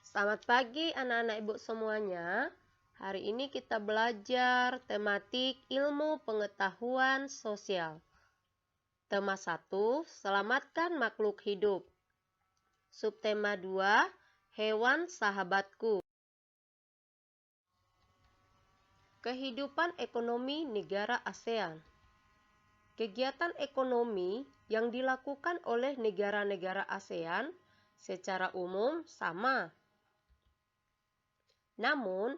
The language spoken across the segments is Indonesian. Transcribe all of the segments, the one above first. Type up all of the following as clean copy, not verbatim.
Selamat pagi anak-anak ibu semuanya. Hari ini kita belajar tematik ilmu pengetahuan sosial. Tema 1, selamatkan makhluk hidup. Subtema 2, hewan sahabatku. Kehidupan ekonomi negara ASEAN. Kegiatan ekonomi yang dilakukan oleh negara-negara ASEAN secara umum sama. Namun,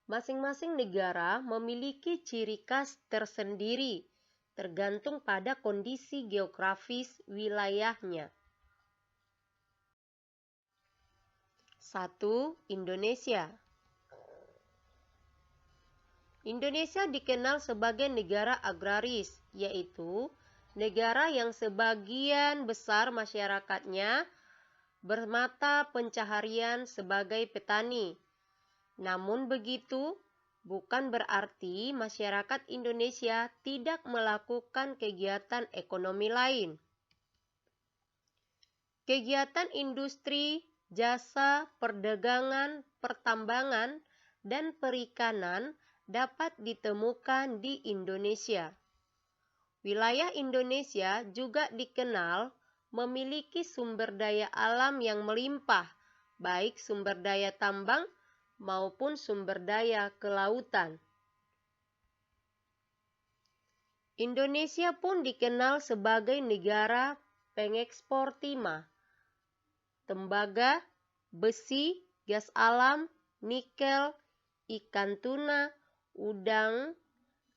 masing-masing negara memiliki ciri khas tersendiri, tergantung pada kondisi geografis wilayahnya. 1. Indonesia. Indonesia dikenal sebagai negara agraris, yaitu negara yang sebagian besar masyarakatnya bermata pencaharian sebagai petani. Namun begitu, bukan berarti masyarakat Indonesia tidak melakukan kegiatan ekonomi lain. Kegiatan industri, jasa, perdagangan, pertambangan, dan perikanan dapat ditemukan di Indonesia. Wilayah Indonesia juga dikenal memiliki sumber daya alam yang melimpah, baik sumber daya tambang maupun sumber daya kelautan. Indonesia pun dikenal sebagai negara pengekspor timah, tembaga, besi, gas alam, nikel, ikan tuna, udang,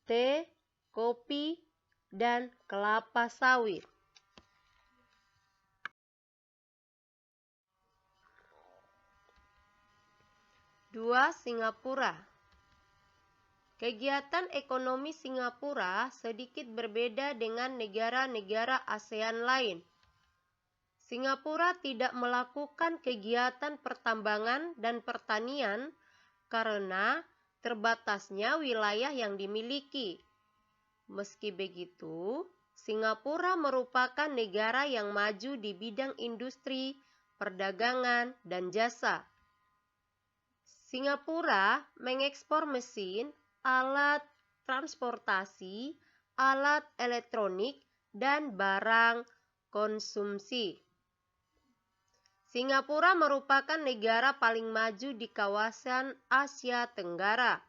teh, kopi, dan kelapa sawit. 2. Singapura. Kegiatan ekonomi Singapura sedikit berbeda dengan negara-negara ASEAN lain. Singapura tidak melakukan kegiatan pertambangan dan pertanian karena terbatasnya wilayah yang dimiliki. Meski begitu, Singapura merupakan negara yang maju di bidang industri, perdagangan, dan jasa. Singapura mengekspor mesin, alat transportasi, alat elektronik, dan barang konsumsi. Singapura merupakan negara paling maju di kawasan Asia Tenggara.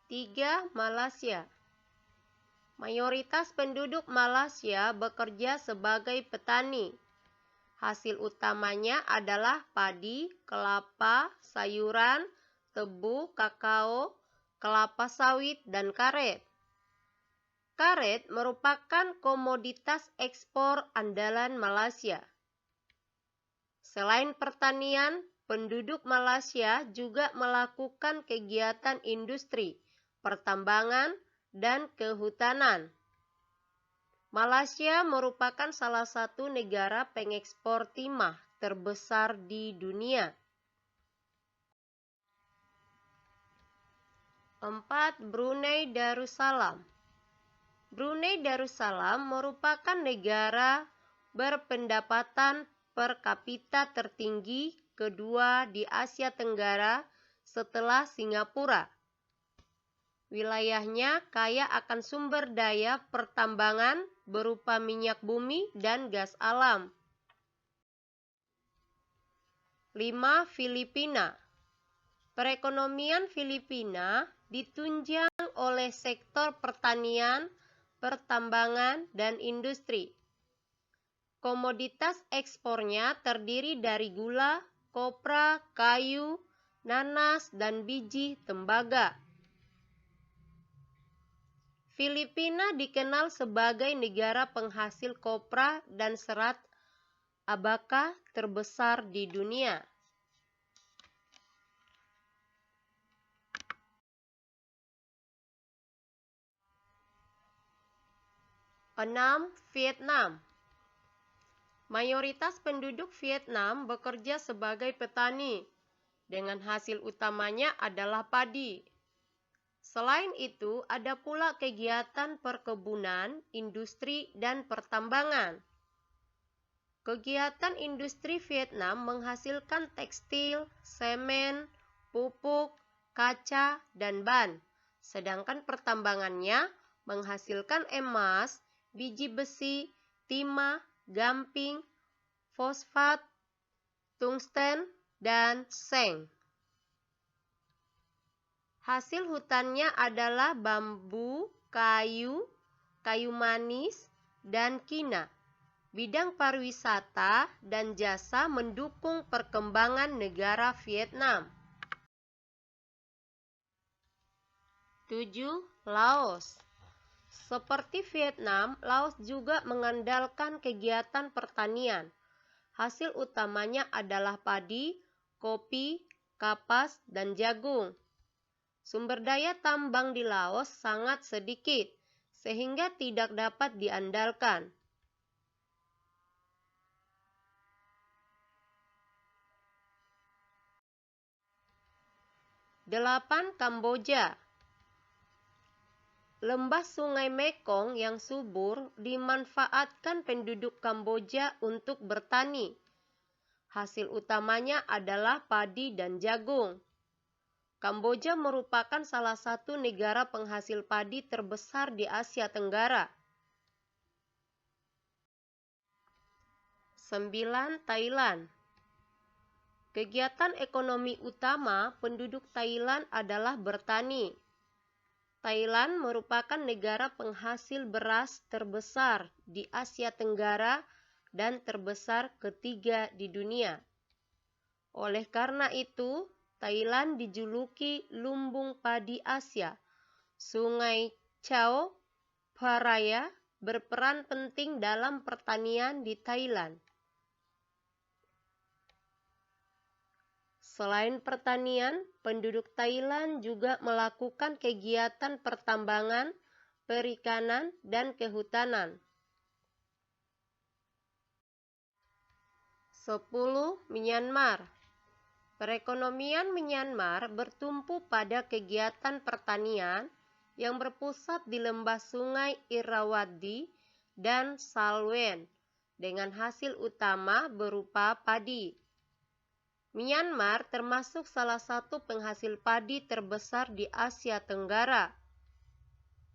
3. Malaysia. Mayoritas penduduk Malaysia bekerja sebagai petani. Hasil utamanya adalah padi, kelapa, sayuran, tebu, kakao, kelapa sawit, dan karet. Karet merupakan komoditas ekspor andalan Malaysia. Selain pertanian, penduduk Malaysia juga melakukan kegiatan industri, pertambangan, dan kehutanan. Malaysia merupakan salah satu negara pengekspor timah terbesar di dunia. 4. Brunei Darussalam. Brunei Darussalam merupakan negara berpendapatan per kapita tertinggi kedua di Asia Tenggara setelah Singapura. Wilayahnya kaya akan sumber daya pertambangan berupa minyak bumi dan gas alam. 5. Filipina. Perekonomian Filipina ditunjang oleh sektor pertanian, pertambangan, dan industri. Komoditas ekspornya terdiri dari gula, kopra, kayu, nanas, dan biji tembaga. Filipina dikenal sebagai negara penghasil kopra dan serat abaca terbesar di dunia. 6. Vietnam. Mayoritas penduduk Vietnam bekerja sebagai petani, dengan hasil utamanya adalah padi. Selain itu, ada pula kegiatan perkebunan, industri, dan pertambangan. Kegiatan industri Vietnam menghasilkan tekstil, semen, pupuk, kaca, dan ban. Sedangkan pertambangannya menghasilkan emas, biji besi, timah, gamping, fosfat, tungsten, dan seng. Hasil hutannya adalah bambu, kayu, kayu manis, dan kina. Bidang pariwisata dan jasa mendukung perkembangan negara Vietnam. 7. Laos. Seperti Vietnam, Laos juga mengandalkan kegiatan pertanian. Hasil utamanya adalah padi, kopi, kapas, dan jagung. Sumber daya tambang di Laos sangat sedikit, sehingga tidak dapat diandalkan. 8. Kamboja. Lembah Sungai Mekong yang subur dimanfaatkan penduduk Kamboja untuk bertani. Hasil utamanya adalah padi dan jagung. Kamboja merupakan salah satu negara penghasil padi terbesar di Asia Tenggara. 9. Thailand. Kegiatan ekonomi utama penduduk Thailand adalah bertani. Thailand merupakan negara penghasil beras terbesar di Asia Tenggara dan terbesar ketiga di dunia. Oleh karena itu, Thailand dijuluki lumbung padi Asia. Sungai Chao Phraya berperan penting dalam pertanian di Thailand. Selain pertanian, penduduk Thailand juga melakukan kegiatan pertambangan, perikanan, dan kehutanan. 10. Myanmar. Perekonomian Myanmar bertumpu pada kegiatan pertanian yang berpusat di lembah sungai Irrawaddy dan Salween, dengan hasil utama berupa padi. Myanmar termasuk salah satu penghasil padi terbesar di Asia Tenggara.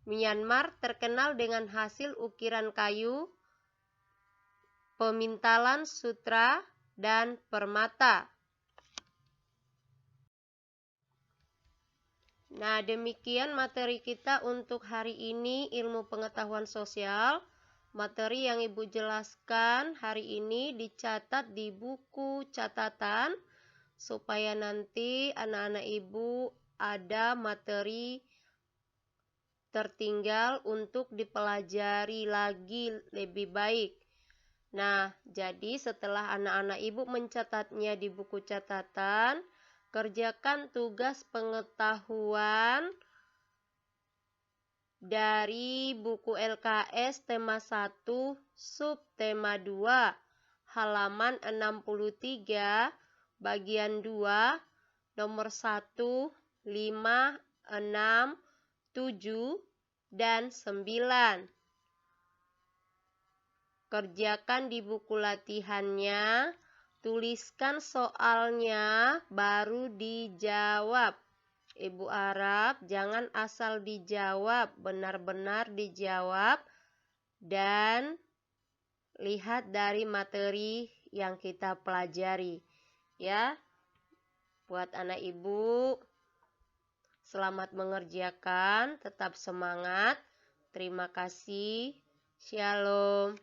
Myanmar terkenal dengan hasil ukiran kayu, pemintalan sutra, dan permata. Nah, demikian materi kita untuk hari ini, ilmu pengetahuan sosial. Materi yang Ibu jelaskan hari ini dicatat di buku catatan supaya nanti anak-anak Ibu ada materi tertinggal untuk dipelajari lagi lebih baik. Nah, jadi setelah anak-anak Ibu mencatatnya di buku catatan, kerjakan tugas pengetahuan dari buku LKS tema 1 subtema 2 halaman 63 bagian 2 nomor 1, 5, 6, 7, dan 9. Kerjakan di buku latihannya, tuliskan soalnya, baru dijawab. Ibu harap jangan asal dijawab, benar-benar dijawab dan lihat dari materi yang kita pelajari. Ya, buat anak Ibu, selamat mengerjakan, tetap semangat. Terima kasih. Shalom.